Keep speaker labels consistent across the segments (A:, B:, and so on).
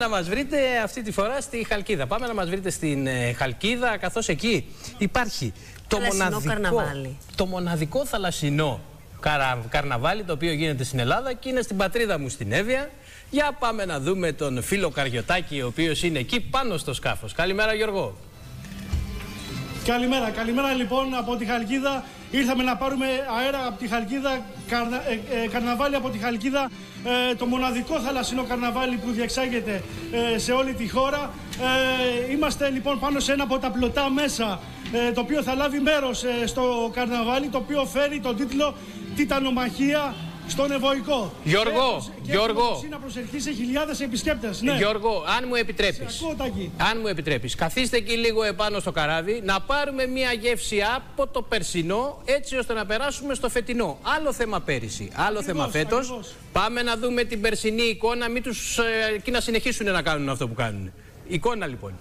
A: Να μας βρείτε αυτή τη φορά στη Χαλκίδα. Πάμε να μας βρείτε στην Χαλκίδα, καθώς εκεί υπάρχει το μοναδικό θαλασσινό καρναβάλι το οποίο γίνεται στην Ελλάδα και είναι στην πατρίδα μου στην Εύβοια. Για πάμε να δούμε τον φίλο Καριωτάκη, ο οποίος είναι εκεί πάνω στο σκάφος. Καλημέρα Γιώργο.
B: Καλημέρα λοιπόν από τη Χαλκίδα. Ήρθαμε να πάρουμε αέρα από τη Χαλκίδα, καρναβάλι από τη Χαλκίδα, το μοναδικό θαλασσινό καρναβάλι που διεξάγεται σε όλη τη χώρα. Είμαστε λοιπόν πάνω σε ένα από τα πλωτά μέσα, το οποίο θα λάβει μέρος στο καρναβάλι, το οποίο φέρει τον τίτλο «Τιτανομαχία στον Ευωικό».
A: Γιώργο,
B: να προσελκύσει σε χιλιάδες επισκέπτες. Ναι.
A: Γιώργο, αν μου επιτρέπεις, καθίστε εκεί λίγο επάνω στο καράβι, να πάρουμε μια γεύση από το περσινό, έτσι ώστε να περάσουμε στο φετινό. Άλλο θέμα πέρυσι, άλλο θέμα φέτος. Πάμε να δούμε την περσινή εικόνα, μην τους εκεί να συνεχίσουν να κάνουν αυτό που κάνουν. Εικόνα λοιπόν.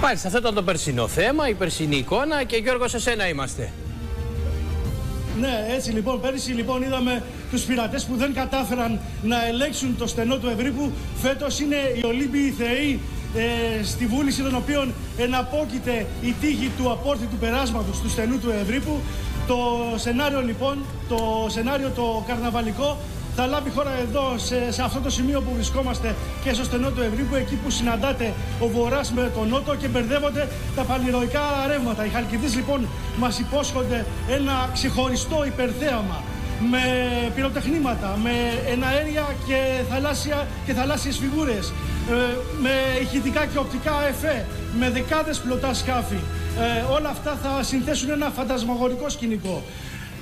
A: Μάλιστα, αυτό ήταν το περσινό θέμα, η περσινή εικόνα και Γιώργο, σε σένα είμαστε.
B: Ναι, έτσι λοιπόν, πέρυσι λοιπόν είδαμε τους πειρατές που δεν κατάφεραν να ελέγξουν το στενό του Ευρύπου. Φέτος είναι οι Ολύμπιοι Θεοί, στη βούληση των οποίων εναπόκειται η τύχη του απόρθητου περάσματος του στενού του Ευρύπου. Το σενάριο λοιπόν, το καρναβαλικό, θα λάβει χώρα εδώ, σε αυτό το σημείο που βρισκόμαστε και στο στενό του Ευρύπου, εκεί που συναντάται ο Βορράς με τον Νότο και μπερδεύονται τα παλιροϊκά ρεύματα. Οι Χαλκιδείς λοιπόν μας υπόσχονται ένα ξεχωριστό υπερθέαμα με πυροτεχνήματα, με εναέρια και θαλάσσιες φιγούρες, με ηχητικά και οπτικά εφέ, με δεκάδες πλωτά σκάφη. Όλα αυτά θα συνθέσουν ένα φαντασμαγορικό σκηνικό.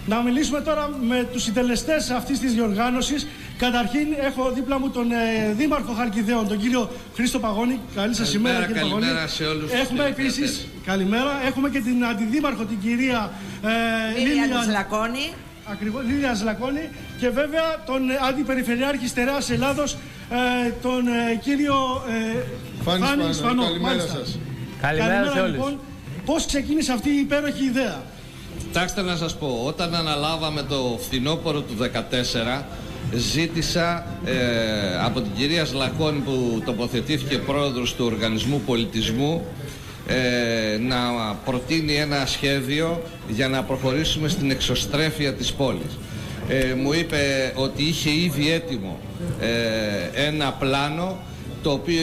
B: Να μιλήσουμε τώρα με τους συντελεστές αυτής της διοργάνωσης. Καταρχήν έχω δίπλα μου τον Δήμαρχο Χαλκιδαίων, τον κύριο Χρήστο Παγώνη. Καλή σας ημέρα, κύριε Παγώνη.
C: Καλημέρα σε όλους.
B: Έχουμε επίσης, καλημέρα, έχουμε και την Αντιδήμαρχο, την κυρία
D: Λίλια Ζλακώνη.
B: Ακριβώς, Λίλια Ζλακώνη. Και βέβαια τον Αντιπεριφερειάρχη Στερεάς Ελλάδος, τον κύριο Φάνη Σπανό.
C: Καλημέρα σας.
A: Καλημέρα σε όλους. Λοιπόν,
B: πώς ξεκίνησε αυτή η υπέροχη ιδέα?
C: Κοιτάξτε να σας πω, όταν αναλάβαμε το φθινόπωρο του 2014, ζήτησα από την κυρία Ζλακώνη, που τοποθετήθηκε πρόεδρος του Οργανισμού Πολιτισμού, να προτείνει ένα σχέδιο για να προχωρήσουμε στην εξωστρέφεια της πόλης. Μου είπε ότι είχε ήδη έτοιμο ένα πλάνο, το οποίο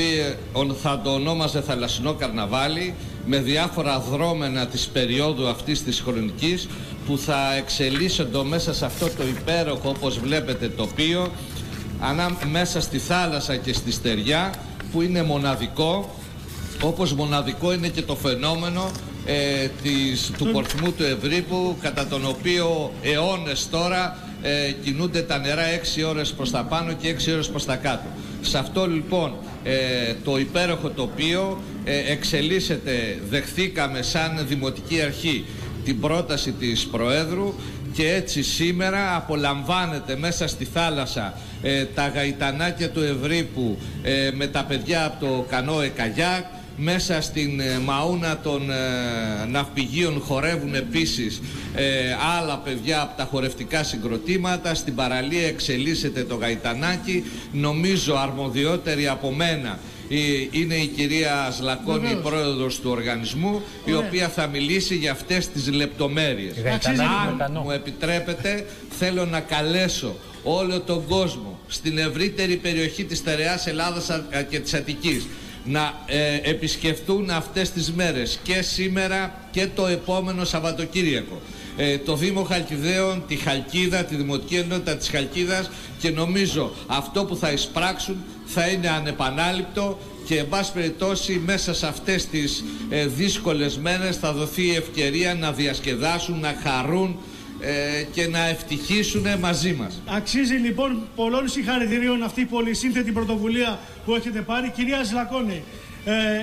C: θα το ονόμαζε Θαλασσινό Καρναβάλι, με διάφορα δρόμενα της περίοδου αυτής της χρονικής, που θα εξελίσσονται μέσα σε αυτό το υπέροχο, όπως βλέπετε, τοπίο, μέσα στη θάλασσα και στη στεριά, που είναι μοναδικό, όπως μοναδικό είναι και το φαινόμενο του πορθμού του Ευρύπου, κατά τον οποίο αιώνες τώρα κινούνται τα νερά 6 ώρες προς τα πάνω και 6 ώρες προς τα κάτω. Σε αυτό λοιπόν το υπέροχο τοπίο εξελίσσεται, δεχθήκαμε σαν Δημοτική Αρχή την πρόταση της Προέδρου, και έτσι σήμερα απολαμβάνεται μέσα στη θάλασσα τα γαϊτανάκια του Ευρύπου με τα παιδιά από το κανόε καγιάκ. Μέσα στην μαούνα των ναυπηγείων χορεύουν επίσης άλλα παιδιά από τα χορευτικά συγκροτήματα. Στην παραλία εξελίσσεται το γαϊτανάκι. Νομίζω αρμοδιότερη από μένα είναι η κυρία Ζλακώνη, η πρόεδρος του οργανισμού, η οποία θα μιλήσει για αυτές τις λεπτομέρειες. Αν μου επιτρέπετε, θέλω να καλέσω όλο τον κόσμο στην ευρύτερη περιοχή της στερεάς Ελλάδας και της Αττικής να επισκεφτούν αυτές τις μέρες, και σήμερα και το επόμενο Σαββατοκύριακο, το Δήμο Χαλκιδαίων, τη Χαλκίδα, τη Δημοτική Ενότητα της Χαλκίδας, και νομίζω αυτό που θα εισπράξουν θα είναι ανεπανάληπτο και εν πάση περιπτώσει μέσα σε αυτές τις δύσκολες μέρες θα δοθεί η ευκαιρία να διασκεδάσουν, να χαρούν και να ευτυχήσουν μαζί μας.
B: Αξίζει λοιπόν πολλών συγχαρητηρίων αυτή η πολυσύνθετη πρωτοβουλία που έχετε πάρει. Κυρία Ζλακώνη,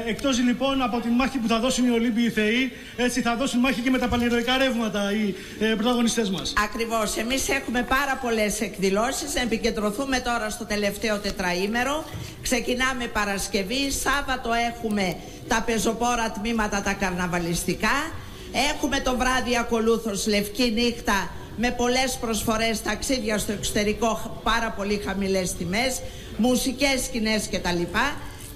B: εκτός λοιπόν από τη μάχη που θα δώσουν οι Ολύμπιοι Θεοί, έτσι θα δώσουν μάχη και με τα πανηρωικά ρεύματα οι πρωταγωνιστές μας.
D: Ακριβώς. Εμείς έχουμε πάρα πολλές εκδηλώσεις. Να επικεντρωθούμε τώρα στο τελευταίο τετραήμερο. Ξεκινάμε Παρασκευή. Σάββατο έχουμε τα πεζοπόρα τμήματα τα καρναβαλιστικά. Έχουμε το βράδυ ακολούθως Λευκή Νύχτα με πολλές προσφορές, ταξίδια στο εξωτερικό, πάρα πολύ χαμηλές τιμές, μουσικές σκηνές κτλ.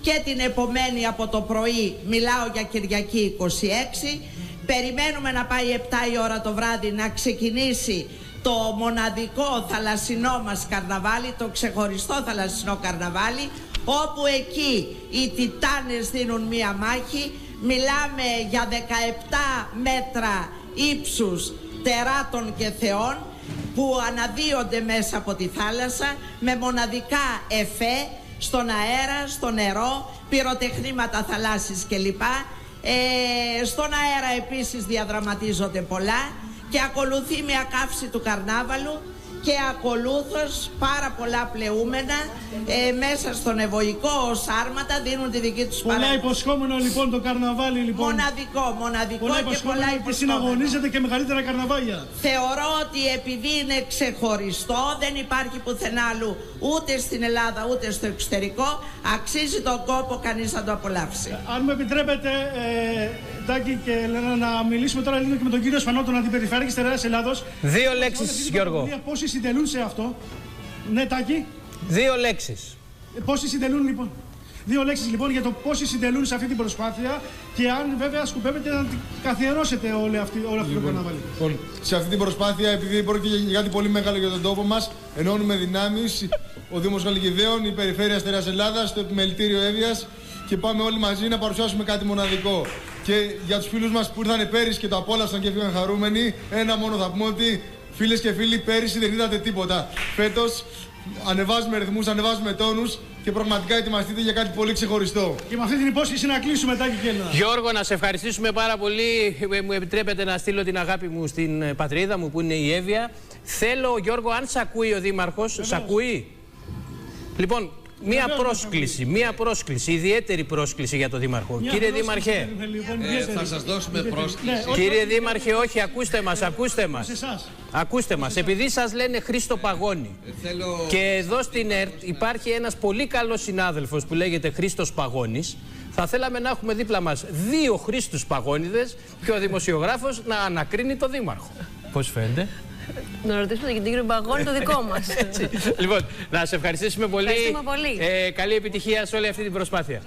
D: Και την επομένη από το πρωί, μιλάω για Κυριακή 26, περιμένουμε να πάει 7 η ώρα το βράδυ να ξεκινήσει το μοναδικό θαλασσινό μας καρναβάλι, το ξεχωριστό θαλασσινό καρναβάλι, όπου εκεί οι τιτάνες δίνουν μία μάχη. Μιλάμε για 17 μέτρα ύψους τεράτων και θεών που αναδύονται μέσα από τη θάλασσα με μοναδικά εφέ στον αέρα, στο νερό, πυροτεχνήματα θαλάσσης κλπ. Στον αέρα επίσης διαδραματίζονται πολλά και ακολουθεί μια καύση του καρνάβαλου και ακολούθως πάρα πολλά πλεούμενα μέσα στον Ευωικό ως άρματα δίνουν τη δική τους παρέμβαση.
B: Πολλά υποσχόμενο λοιπόν το καρναβάλι λοιπόν.
D: Μοναδικό και πολλά υποσχόμενο.
B: Και συναγωνίζεται και μεγαλύτερα καρναβάλια.
D: Θεωρώ ότι επειδή είναι ξεχωριστό, δεν υπάρχει πουθενά άλλου ούτε στην Ελλάδα ούτε στο εξωτερικό, αξίζει τον κόπο κανείς να το απολαύσει.
B: Αν μου επιτρέπετε, Τάκη και Ελένα, να μιλήσουμε τώρα λίγο και με τον κύριο Σπανό, τον Αντιπεριφέρειαρχη της Τεράστιας Ελλάδος.
A: 2 λέξεις, Γιώργο.
B: Πόσοι συντελούν σε αυτό? Ναι, Τάκη.
A: 2 λέξεις.
B: Πόσοι συντελούν λοιπόν? 2 λέξεις λοιπόν για το πόσοι συντελούν σε αυτή την προσπάθεια και αν βέβαια σκοπεύετε να καθιερώσετε όλο αυτό το καρναβάλι.
E: Λοιπόν, σε αυτή την προσπάθεια, επειδή πρόκειται για κάτι πολύ μεγάλο για τον τόπο μας, ενώνουμε δυνάμεις, ο Δήμος Χαλκιδαίων, η Περιφέρεια Τεράστιας Ελλάδας, το Επιμελητήριο Εύβοιας και πάμε όλοι μαζί να παρουσιάσουμε κάτι μοναδικό. Και για τους φίλους μας που ήρθαν πέρυσι και το απόλαυσαν και έφυγαν χαρούμενοι, ένα μόνο θα πούμε ότι φίλες και φίλοι, πέρυσι δεν είδατε τίποτα. Φέτος ανεβάζουμε ρυθμούς, ανεβάζουμε τόνους και πραγματικά ετοιμαστείτε για κάτι πολύ ξεχωριστό.
B: Και με αυτή την υπόσχεση να κλείσουμε, Τάκη και Έλενα.
A: Γιώργο, να σε ευχαριστήσουμε πάρα πολύ. Μου επιτρέπετε να στείλω την αγάπη μου στην πατρίδα μου που είναι η Εύβοια. Θέλω, Γιώργο, αν σ' ακούει ο Δήμαρχος, σ' ακούει? Λοιπόν, μία πρόσκληση, ιδιαίτερη πρόσκληση για τον Δήμαρχο. Κύριε Δήμαρχε.
C: Θα σας δώσουμε πρόσκληση.
A: Κύριε Δήμαρχε, όχι, ακούστε μας. Επειδή σας λένε Χρήστο Παγώνη και εδώ στην ΕΡΤ υπάρχει ένας πολύ καλός συνάδελφος που λέγεται Χρήστος Παγώνης, θα θέλαμε να έχουμε δίπλα μας 2 Χρήστους Παγώνιδες και ο δημοσιογράφος να ανακρίνει τον Δήμαρχο. Πώς φαίνεται?
F: Να ρωτήσουμε και τον κύριο Παγώνη το δικό μας.
A: Λοιπόν, να σε ευχαριστήσουμε πολύ.
F: Ευχαριστούμε πολύ.
A: Καλή επιτυχία σε όλη αυτή την προσπάθεια.